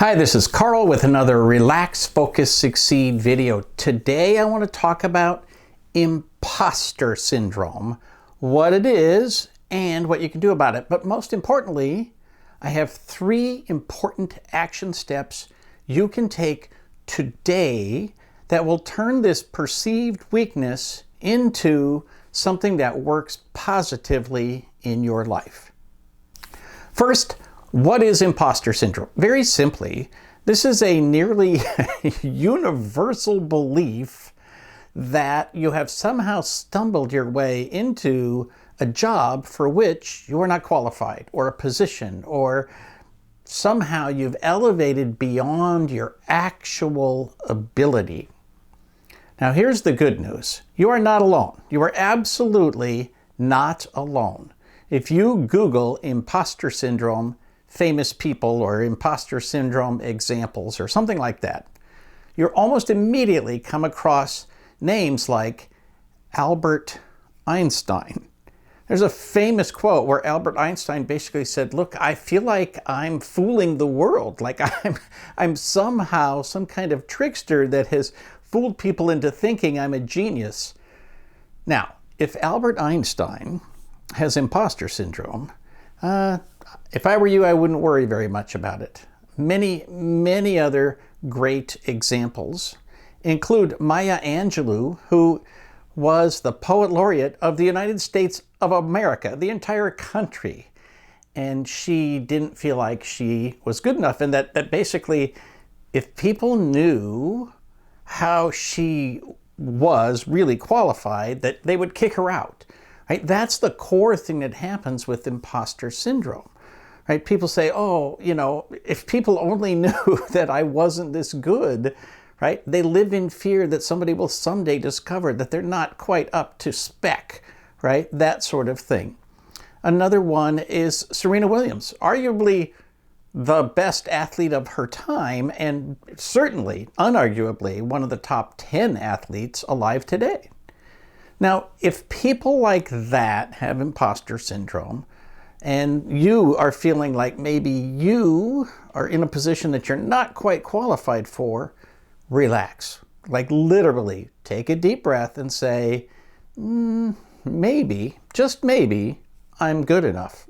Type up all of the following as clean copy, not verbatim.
Hi, this is Karl with another Relax, Focus, Succeed video. Today I want to talk about imposter syndrome, what it is, and what you can do about it. But most importantly, I have 3 important action steps you can take today that will turn this perceived weakness into something that works positively in your life. First, what is imposter syndrome? Very simply, this is a nearly universal belief that you have somehow stumbled your way into a job for which you are not qualified, or a position, or somehow you've elevated beyond your actual ability. Now, here's the good news. You are not alone. You are absolutely not alone. If you Google imposter syndrome, famous people, or imposter syndrome examples, or something like that, you'll almost immediately come across names like Albert Einstein. There's a famous quote where Albert Einstein basically said, "Look, I feel like I'm fooling the world, like I'm somehow some kind of trickster that has fooled people into thinking I'm a genius." Now, if Albert Einstein has imposter syndrome, if I were you, I wouldn't worry very much about it. Many other great examples include Maya Angelou, who was the poet laureate of the United States of America, the entire country. And she didn't feel like she was good enough, and that basically, if people knew how she was really qualified, that they would kick her out. Right? That's the core thing that happens with imposter syndrome. Right? People say, "Oh, if people only knew that I wasn't this good," right? They live in fear that somebody will someday discover that they're not quite up to spec, right? That sort of thing. Another one is Serena Williams, arguably the best athlete of her time, and certainly, unarguably, one of the top 10 athletes alive today. Now, if people like that have imposter syndrome, and you are feeling like maybe you are in a position that you're not quite qualified for, relax. Like literally take a deep breath and say, maybe, just maybe, I'm good enough.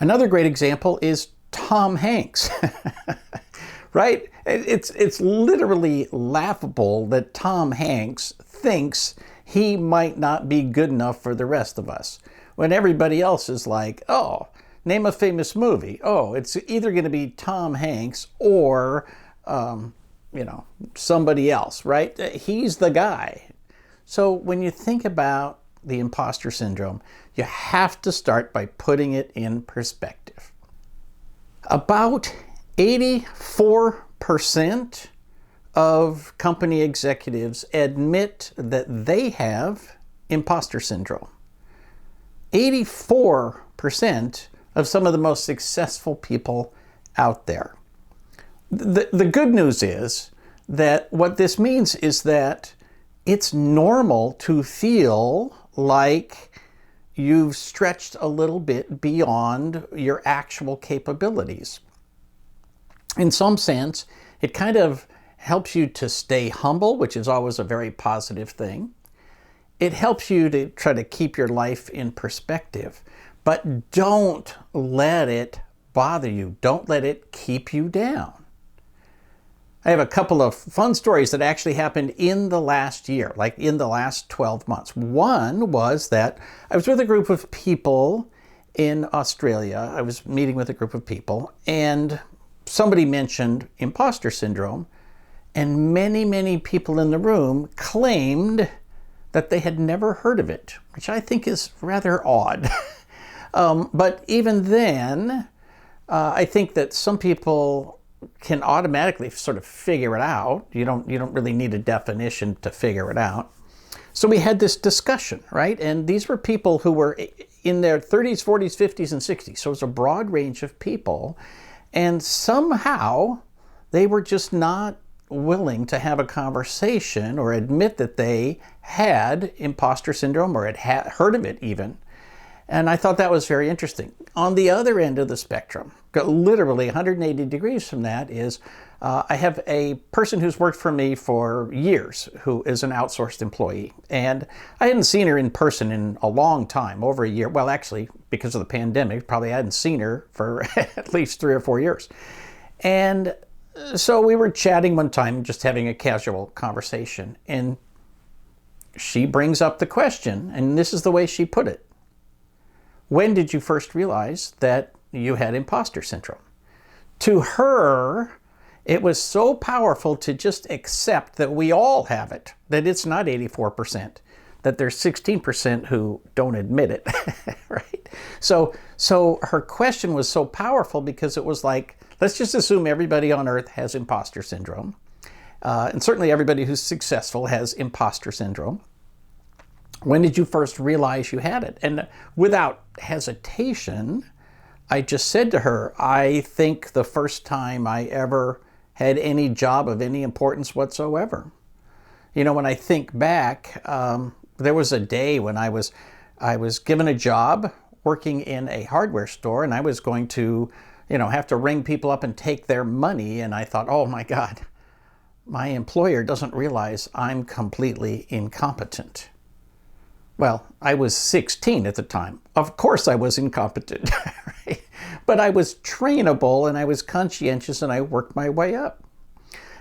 Another great example is Tom Hanks. Right? It's literally laughable that Tom Hanks thinks he might not be good enough for the rest of us, when everybody else is like, "Oh, name a famous movie. Oh, it's either going to be Tom Hanks or, somebody else," right? He's the guy. So when you think about the imposter syndrome, you have to start by putting it in perspective. About 84% of company executives admit that they have imposter syndrome. 84% of some of the most successful people out there. The good news is that what this means is that it's normal to feel like you've stretched a little bit beyond your actual capabilities. In some sense, it kind of helps you to stay humble, which is always a very positive thing. It helps you to try to keep your life in perspective, but don't let it bother you. Don't let it keep you down. I have a couple of fun stories that actually happened in the last year, like in the last 12 months. One was that I was with a group of people in Australia. I was meeting with a group of people, and somebody mentioned imposter syndrome, and many people in the room claimed that they had never heard of it, which I think is rather odd. But even then, I think that some people can automatically sort of figure it out. You don't really need a definition to figure it out. So we had this discussion, right? And these were people who were in their 30s, 40s, 50s, and 60s. So it was a broad range of people. And somehow they were just not willing to have a conversation or admit that they had imposter syndrome or had heard of it even. And I thought that was very interesting. On the other end of the spectrum, literally 180 degrees from that, is I have a person who's worked for me for years who is an outsourced employee. And I hadn't seen her in person in a long time, over a year. Well, actually, because of the pandemic, probably I hadn't seen her for at least 3 or 4 years. And so we were chatting one time, just having a casual conversation. And she brings up the question, and this is the way she put it. When did you first realize that you had imposter syndrome? To her, it was so powerful to just accept that we all have it, that it's not 84%, that there's 16% who don't admit it, right? So her question was so powerful because it was like, let's just assume everybody on earth has imposter syndrome. And certainly everybody who's successful has imposter syndrome. When did you first realize you had it? And without hesitation, I just said to her, I think the first time I ever had any job of any importance whatsoever. You know, when I think back, there was a day when I was given a job working in a hardware store, and I was going to, have to ring people up and take their money. And I thought, oh my God, my employer doesn't realize I'm completely incompetent. Well, I was 16 at the time. Of course I was incompetent, right? But I was trainable and I was conscientious and I worked my way up.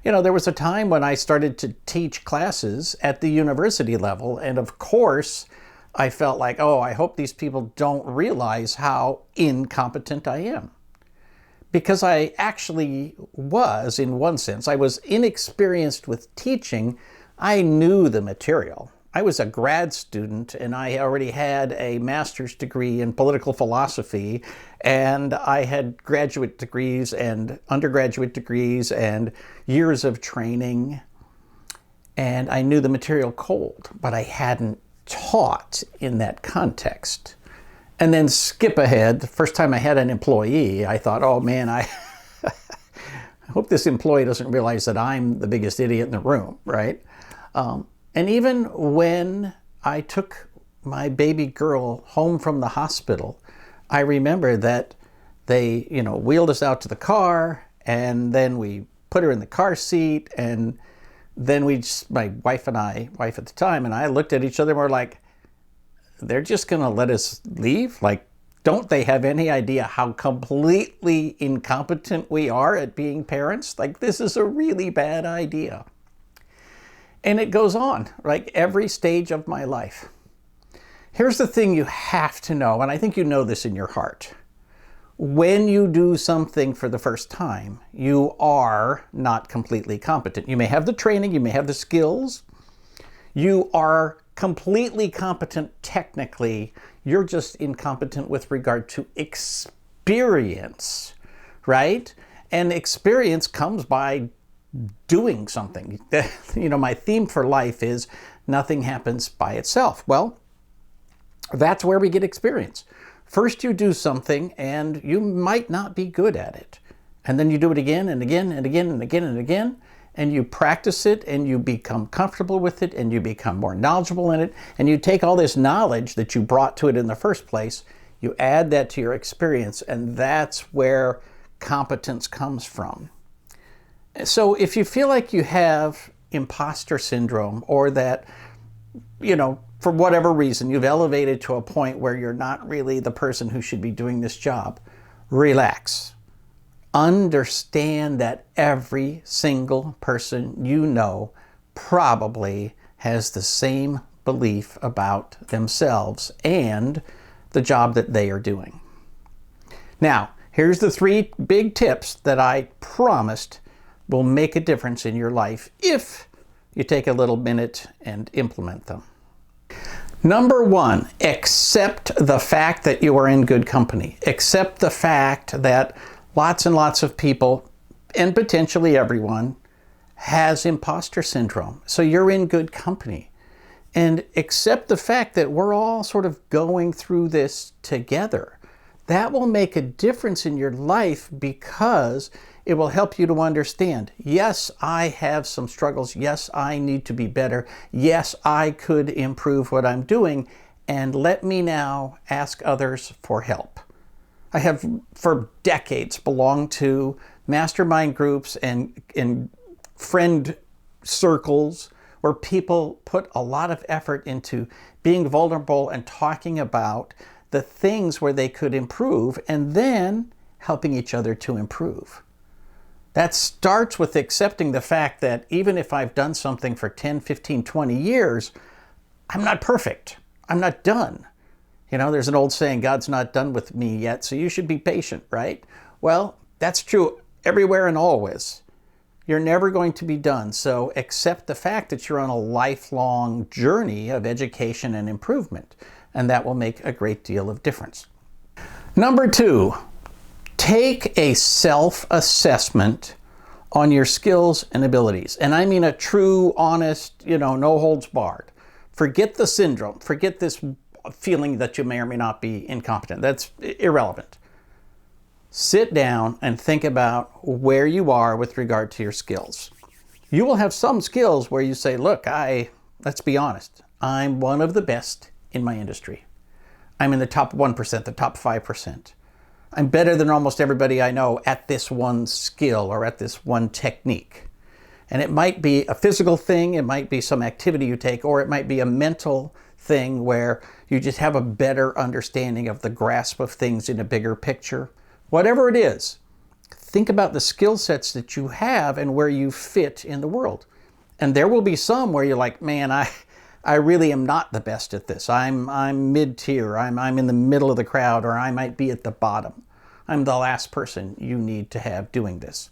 There was a time when I started to teach classes at the university level, and of course I felt like, oh, I hope these people don't realize how incompetent I am. Because I actually was, in one sense. I was inexperienced with teaching. I knew the material. I was a grad student and I already had a master's degree in political philosophy, and I had graduate degrees and undergraduate degrees and years of training, and I knew the material cold, but I hadn't taught in that context. And then skip ahead, the first time I had an employee, I thought, oh man, I hope this employee doesn't realize that I'm the biggest idiot in the room, right? And even when I took my baby girl home from the hospital, I remember that they, wheeled us out to the car, and then we put her in the car seat, and then my wife at the time, and I looked at each other and we're like, they're just going to let us leave? Like, don't they have any idea how completely incompetent we are at being parents? Like, this is a really bad idea. And it goes on, like every stage of my life. Here's the thing you have to know, and I think you know this in your heart. When you do something for the first time, you are not completely competent. You may have the training, you may have the skills. You are completely competent technically. You're just incompetent with regard to experience, right? And experience comes by doing something. My theme for life is nothing happens by itself. Well, that's where we get experience. First you do something and you might not be good at it. And then you do it again and again and again and again and again, and you practice it and you become comfortable with it and you become more knowledgeable in it, and you take all this knowledge that you brought to it in the first place, you add that to your experience, and that's where competence comes from. So if you feel like you have imposter syndrome, or that, for whatever reason, you've elevated to a point where you're not really the person who should be doing this job, relax. Understand that every single person you know probably has the same belief about themselves and the job that they are doing. Now, here's the 3 big tips that I promised will make a difference in your life if you take a little minute and implement them. Number 1, accept the fact that you are in good company. Accept the fact that lots and lots of people, and potentially everyone, has imposter syndrome. So you're in good company. And accept the fact that we're all sort of going through this together. That will make a difference in your life because it will help you to understand, yes, I have some struggles. Yes, I need to be better. Yes, I could improve what I'm doing. and let me now ask others for help. I have for decades belonged to mastermind groups and friend circles where people put a lot of effort into being vulnerable and talking about the things where they could improve and then helping each other to improve. That starts with accepting the fact that even if I've done something for 10, 15, 20 years, I'm not perfect. I'm not done. You know, there's an old saying, God's not done with me yet, so you should be patient, right? Well, that's true everywhere and always. You're never going to be done, so accept the fact that you're on a lifelong journey of education and improvement, and that will make a great deal of difference. Number 2, take a self-assessment on your skills and abilities. And I mean a true, honest, no holds barred. Forget the syndrome. Forget this feeling that you may or may not be incompetent. That's irrelevant. Sit down and think about where you are with regard to your skills. You will have some skills where you say, look, let's be honest, I'm one of the best in my industry. I'm in the top 1%, the top 5%. I'm better than almost everybody I know at this one skill or at this one technique. And it might be a physical thing, it might be some activity you take, or it might be a mental thing where you just have a better understanding of the grasp of things in a bigger picture. Whatever it is, think about the skill sets that you have and where you fit in the world. And there will be some where you're like, man, I really am not the best at this. I'm mid-tier, I'm in the middle of the crowd, or I might be at the bottom. I'm the last person you need to have doing this.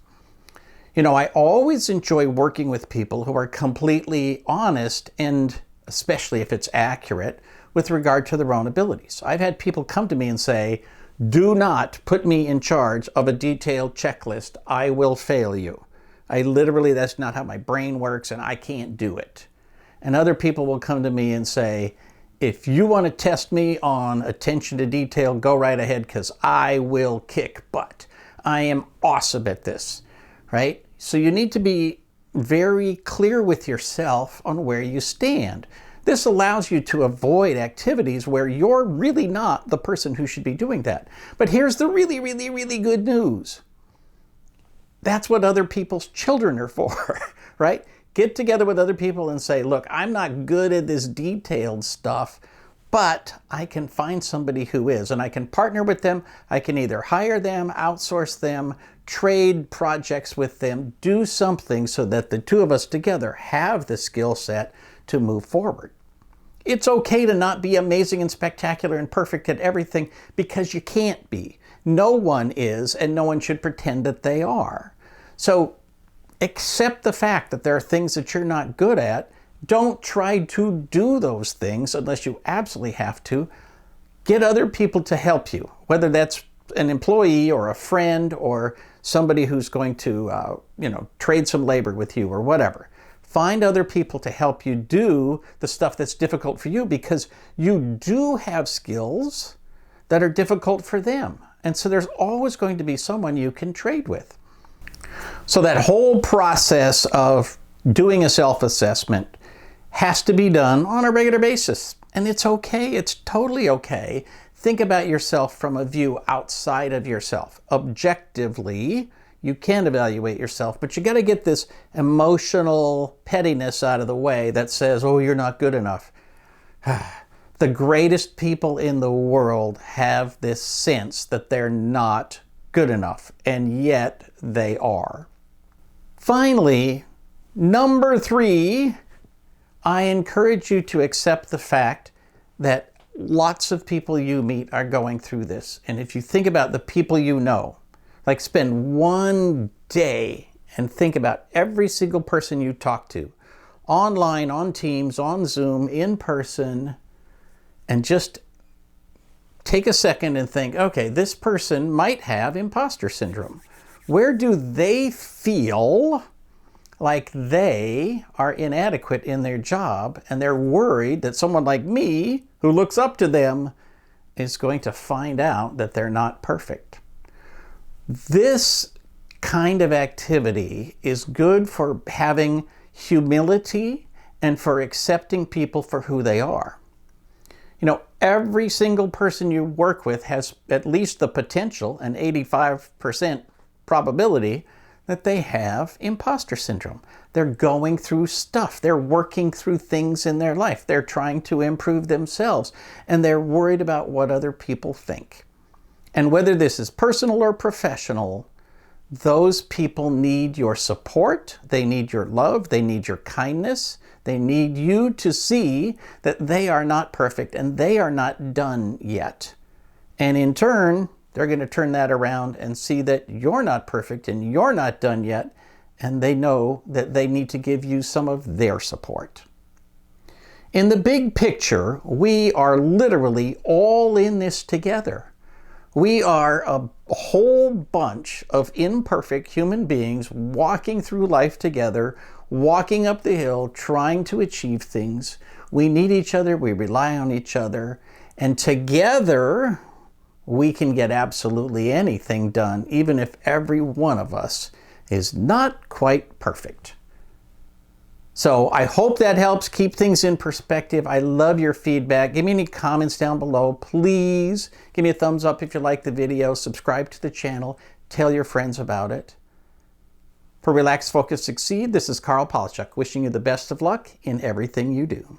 I always enjoy working with people who are completely honest, and especially if it's accurate, with regard to their own abilities. I've had people come to me and say, do not put me in charge of a detailed checklist. I will fail you. That's not how my brain works, and I can't do it. And other people will come to me and say, if you want to test me on attention to detail, go right ahead, because I will kick butt. I am awesome at this, right? So you need to be very clear with yourself on where you stand. This allows you to avoid activities where you're really not the person who should be doing that. But here's the really, really, really good news. That's what other people's children are for, right? Get together with other people and say, look, I'm not good at this detailed stuff, but I can find somebody who is, and I can partner with them. I can either hire them, outsource them, trade projects with them, do something so that the two of us together have the skill set to move forward. It's okay to not be amazing and spectacular and perfect at everything, because you can't be. No one is, and no one should pretend that they are. So accept the fact that there are things that you're not good at. Don't try to do those things unless you absolutely have to. Get other people to help you, whether that's an employee or a friend or somebody who's going to trade some labor with you or whatever. Find other people to help you do the stuff that's difficult for you, because you do have skills that are difficult for them. And so there's always going to be someone you can trade with. So that whole process of doing a self-assessment has to be done on a regular basis. And it's okay. It's totally okay. Think about yourself from a view outside of yourself. Objectively, you can evaluate yourself, but you got to get this emotional pettiness out of the way that says, oh, you're not good enough. The greatest people in the world have this sense that they're not good enough, and yet they are. Finally, number 3, I encourage you to accept the fact that lots of people you meet are going through this. And if you think about the people you know, like spend one day and think about every single person you talk to, online, on Teams, on Zoom, in person, and just take a second and think, okay, this person might have imposter syndrome. Where do they feel like they are inadequate in their job, and they're worried that someone like me, who looks up to them, is going to find out that they're not perfect? This kind of activity is good for having humility and for accepting people for who they are. You know, every single person you work with has at least the potential, an 85% probability, that they have imposter syndrome. They're going through stuff. They're working through things in their life. They're trying to improve themselves, and they're worried about what other people think. And whether this is personal or professional, those people need your support. They need your love. They need your kindness. They need you to see that they are not perfect and they are not done yet. And in turn, they're going to turn that around and see that you're not perfect and you're not done yet. And they know that they need to give you some of their support. In the big picture, we are literally all in this together. We are a whole bunch of imperfect human beings walking through life together, walking up the hill, trying to achieve things. We need each other, we rely on each other, and together we can get absolutely anything done, even if every one of us is not quite perfect. So I hope that helps keep things in perspective. I love your feedback. Give me any comments down below. Please give me a thumbs up if you like the video. Subscribe to the channel. Tell your friends about it. For Relax, Focus, Succeed, this is Karl Palachuk, wishing you the best of luck in everything you do.